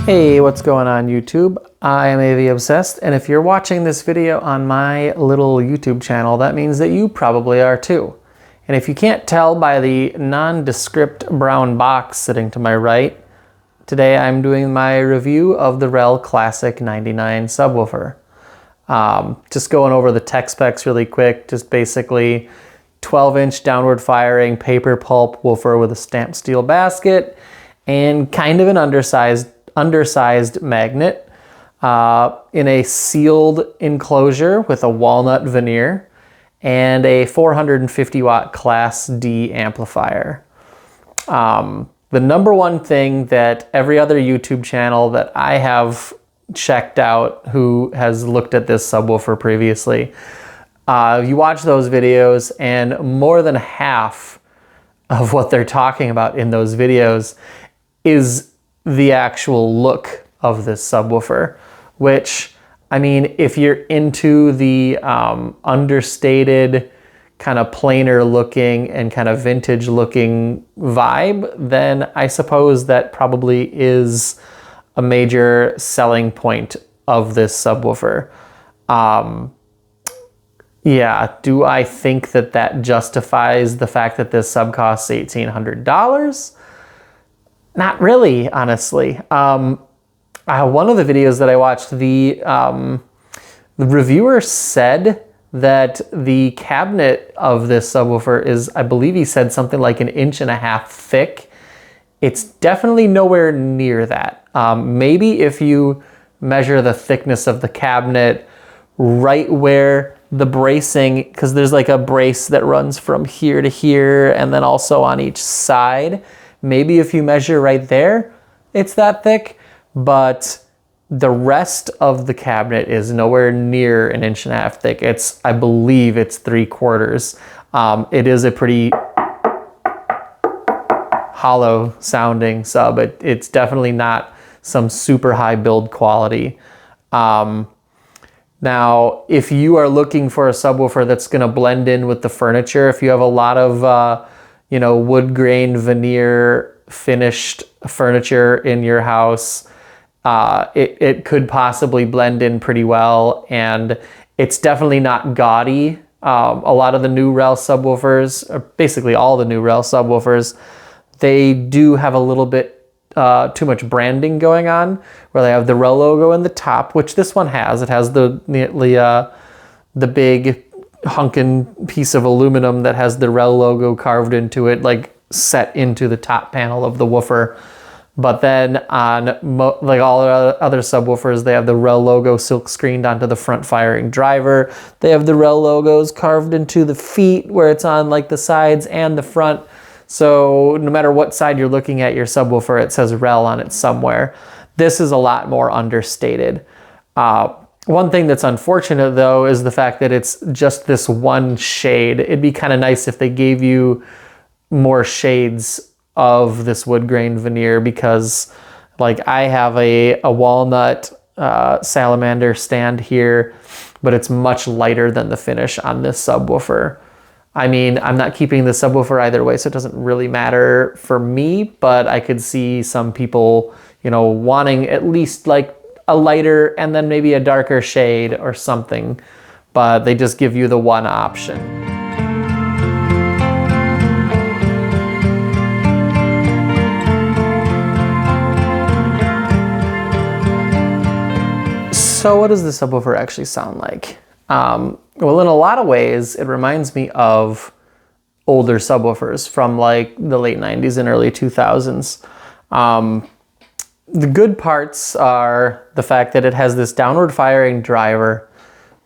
Hey, what's going on YouTube? I am AV Obsessed, and if you're watching this video on my little YouTube channel, that means that you probably are too. And if you can't tell by the nondescript brown box sitting to my right, today I'm doing my review of the Rel Classic 99 subwoofer. Just going over the tech specs really quick, just basically 12-inch downward firing paper pulp woofer with a stamped steel basket and kind of an undersized magnet in a sealed enclosure with a walnut veneer and a 450 watt Class D amplifier. The number one thing that every other YouTube channel that I have checked out who has looked at this subwoofer previously, you watch those videos and more than half of what they're talking about in those videos is the actual look of this subwoofer, which, I mean, if you're into the understated, kind of plainer looking and kind of vintage looking vibe, then I suppose that probably is a major selling point of this subwoofer. Yeah, do I think that that justifies the fact that this sub costs $1,800? Not really, honestly. One of the videos that I watched, the reviewer said that the cabinet of this subwoofer is, I believe he said something like 1.5 inches thick. It's definitely nowhere near that. Maybe if you measure the thickness of the cabinet right where the bracing, because there's like a brace that runs from here to here and then also on each side. Maybe if you measure right there, it's that thick, but the rest of the cabinet is nowhere near 1.5 inches thick. It's, I believe it's 3/4. It is a pretty hollow sounding sub. It's definitely not some super high build quality. Now, if you are looking for a subwoofer that's gonna blend in with the furniture, if you have a lot of wood grain veneer finished furniture in your house, it could possibly blend in pretty well, and it's definitely not gaudy. A lot of the new Rel subwoofers, or basically all the new Rel subwoofers, they do have a little bit too much branding going on, where they have the Rel logo in the top, which this one has. It has the big hunkin' piece of aluminum that has the Rel logo carved into it, like set into the top panel of the woofer. But then on like all other subwoofers, they have the Rel logo silk screened onto the front firing driver. They have the Rel logos carved into the feet where it's on like the sides and the front. So no matter what side you're looking at your subwoofer, it says Rel on it somewhere. This is a lot more understated. One thing that's unfortunate though is the fact that it's just this one shade. It'd be kind of nice if they gave you more shades of this wood grain veneer, because like I have a walnut salamander stand here, but it's much lighter than the finish on this subwoofer. I mean, I'm not keeping the subwoofer either way, so it doesn't really matter for me, but I could see some people, wanting at least like a lighter and then maybe a darker shade or something, but they just give you the one option. So what does the subwoofer actually sound like? Well, in a lot of ways, it reminds me of older subwoofers from like the late 90s and early 2000s. The good parts are the fact that it has this downward firing driver,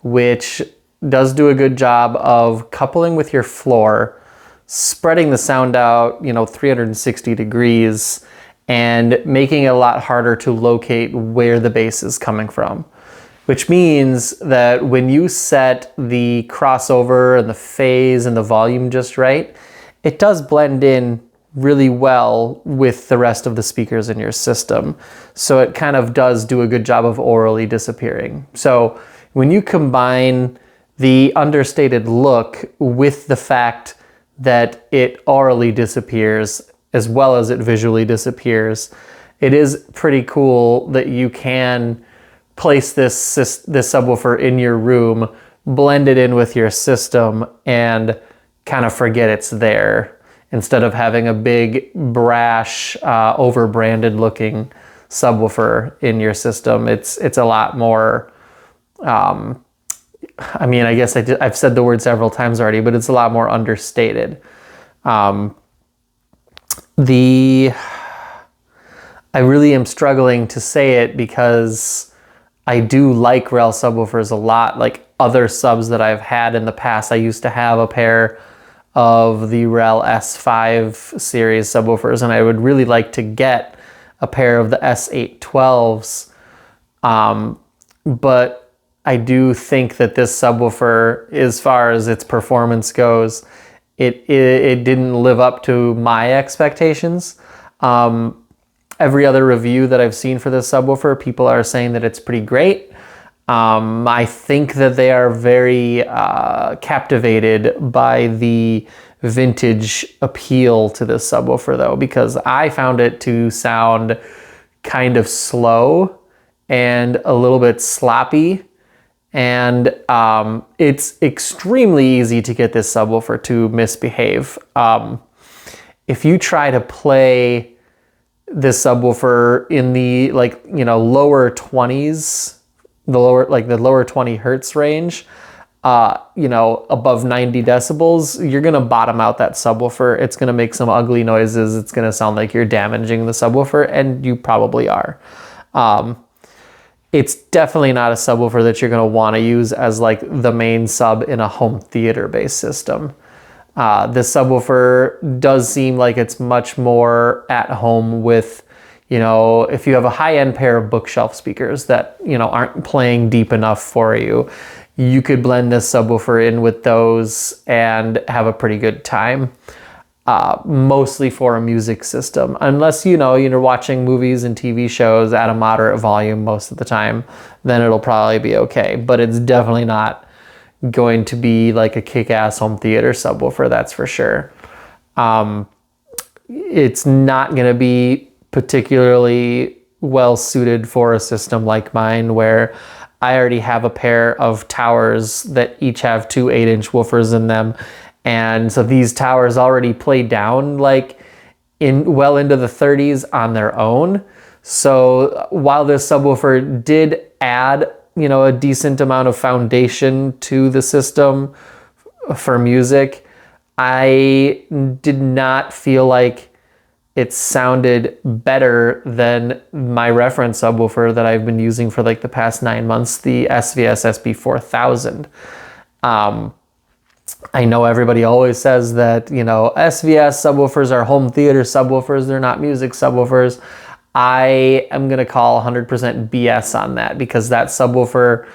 which does do a good job of coupling with your floor, spreading the sound out, 360 degrees, and making it a lot harder to locate where the bass is coming from. Which means that when you set the crossover and the phase and the volume just right, it does blend in really well with the rest of the speakers in your system. So it kind of does do a good job of aurally disappearing. So when you combine the understated look with the fact that it aurally disappears as well as it visually disappears, it is pretty cool that you can place this subwoofer in your room, blend it in with your system, and kind of forget it's there, instead of having a big, brash, over-branded looking subwoofer in your system. It's a lot more, I mean, I guess I've said the word several times already, but it's a lot more understated. I really am struggling to say it because I do like Rel subwoofers a lot. Like other subs that I've had in the past, I used to have a pair of the Rel S5 series subwoofers, and I would really like to get a pair of the S812s. But I do think that this subwoofer, as far as its performance goes, it didn't live up to my expectations. Every other review that I've seen for this subwoofer, people are saying that it's pretty great. I think that they are very captivated by the vintage appeal to this subwoofer though, because I found it to sound kind of slow and a little bit sloppy. And it's extremely easy to get this subwoofer to misbehave. If you try to play this subwoofer in the lower 20s, the lower 20 hertz range, above 90 decibels, you're gonna bottom out that subwoofer. It's gonna make some ugly noises. It's gonna sound like you're damaging the subwoofer, and you probably are. It's definitely not a subwoofer that you're gonna wanna use as like the main sub in a home theater based system. This subwoofer does seem like it's much more at home with, if you have a high-end pair of bookshelf speakers that, aren't playing deep enough for you, you could blend this subwoofer in with those and have a pretty good time. Mostly for a music system, unless you're watching movies and TV shows at a moderate volume most of the time, then it'll probably be okay. But it's definitely not going to be like a kick-ass home theater subwoofer, that's for sure. It's not going to be particularly well suited for a system like mine, where I already have a pair of towers that each have two 8-inch woofers in them. And so these towers already play down like well into the 30s on their own. So while this subwoofer did add, a decent amount of foundation to the system for music, I did not feel like it sounded better than my reference subwoofer that I've been using for like the past 9 months, the SVS SB4000. I know everybody always says that, SVS subwoofers are home theater subwoofers. They're not music subwoofers. I am going to call 100% BS on that, because that subwoofer,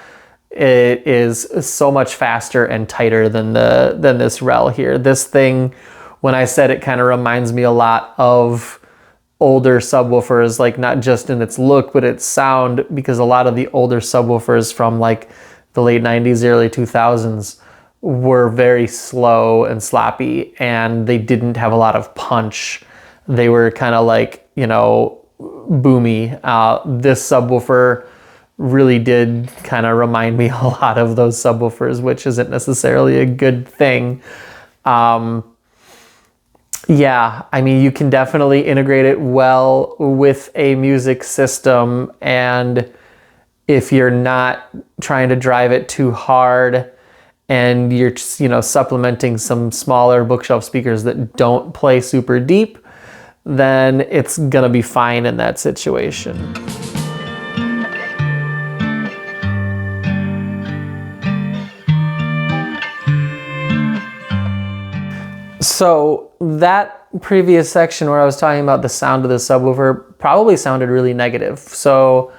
it is so much faster and tighter than this Rel here. This thing, when I said it kind of reminds me a lot of older subwoofers, like not just in its look, but its sound, because a lot of the older subwoofers from like the late 90s, early 2000s were very slow and sloppy, and they didn't have a lot of punch. They were kind of like, boomy. This subwoofer really did kind of remind me a lot of those subwoofers, which isn't necessarily a good thing. Yeah, I mean, you can definitely integrate it well with a music system, and if you're not trying to drive it too hard, and you're supplementing some smaller bookshelf speakers that don't play super deep, then it's gonna be fine in that situation. So that previous section where I was talking about the sound of the subwoofer probably sounded really negative. So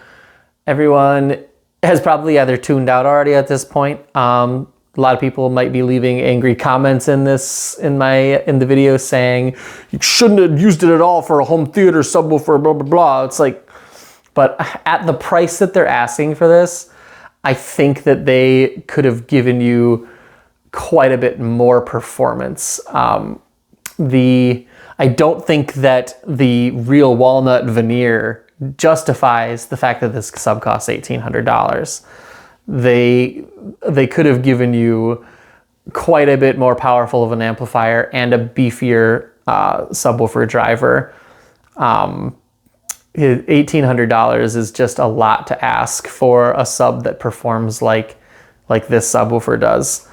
everyone has probably either tuned out already at this point. A lot of people might be leaving angry comments in the video saying you shouldn't have used it at all for a home theater subwoofer, blah, blah, blah. It's like, but at the price that they're asking for this, I think that they could have given you quite a bit more performance. I don't think that the real walnut veneer justifies the fact that this sub costs $1,800. They could have given you quite a bit more powerful of an amplifier and a beefier subwoofer driver. $1,800 is just a lot to ask for a sub that performs like this subwoofer does.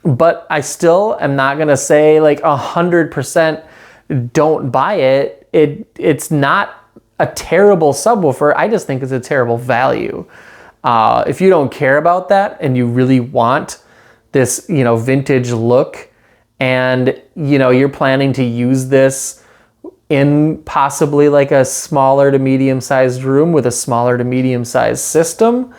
But I still am not gonna say like 100% don't buy it. It's not a terrible subwoofer. I just think it's a terrible value. If you don't care about that and you really want this, vintage look, and you're planning to use this in possibly like a smaller to medium-sized room with a smaller to medium-sized system,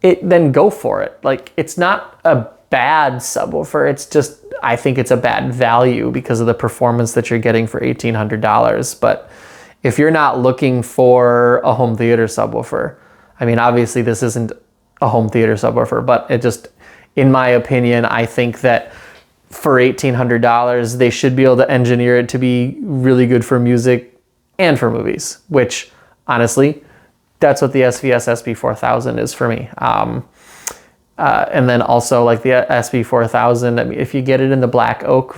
then go for it. Like, it's not a bad subwoofer. It's just, I think it's a bad value because of the performance that you're getting for $1,800. But if you're not looking for a home theater subwoofer, I mean, obviously this isn't a home theater subwoofer, but it just, in my opinion, I think that for $1,800, they should be able to engineer it to be really good for music and for movies, which honestly, that's what the SVS SB4000 is for me. And then also like the SB4000, I mean, if you get it in the black oak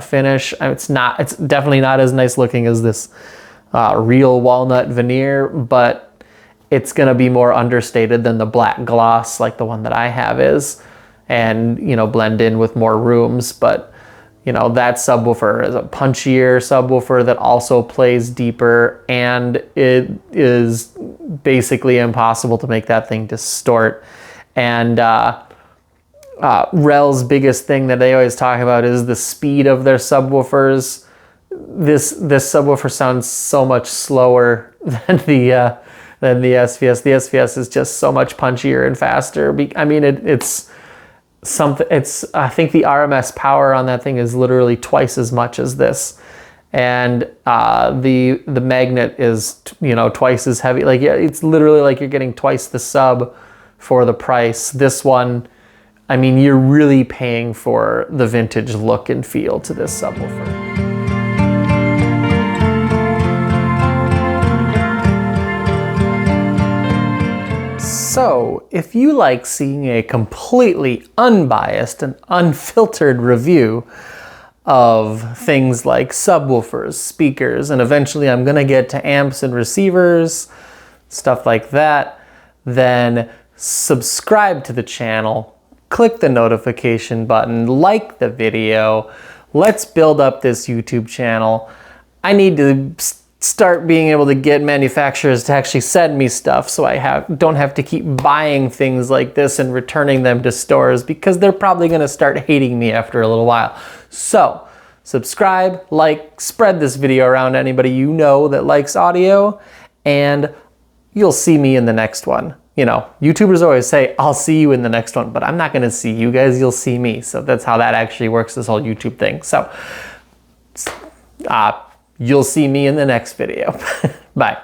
finish, it's definitely not as nice looking as this real walnut veneer, but it's gonna be more understated than the black gloss like the one that I have is, and blend in with more rooms. But that subwoofer is a punchier subwoofer that also plays deeper, and it is basically impossible to make that thing distort. And Rel's biggest thing that they always talk about is the speed of their subwoofers. This subwoofer sounds so much slower than the SVS. The SVS is just so much punchier and faster. I mean, it's something. I think the RMS power on that thing is literally twice as much as this, and the magnet is twice as heavy. Like, yeah, it's literally like you're getting twice the sub for the price. This one, I mean, you're really paying for the vintage look and feel to this subwoofer. So, if you like seeing a completely unbiased and unfiltered review of things like subwoofers, speakers, and eventually I'm gonna get to amps and receivers, stuff like that, then subscribe to the channel, click the notification button, like the video. Let's build up this YouTube channel. I need to start being able to get manufacturers to actually send me stuff so I don't have to keep buying things like this and returning them to stores, because they're probably going to start hating me after a little while. So subscribe, like, spread this video around to anybody you know that likes audio, and you'll see me in the next one. YouTubers always say, I'll see you in the next one, but I'm not going to see you guys, you'll see me. So that's how that actually works, this whole YouTube thing. So you'll see me in the next video. Bye.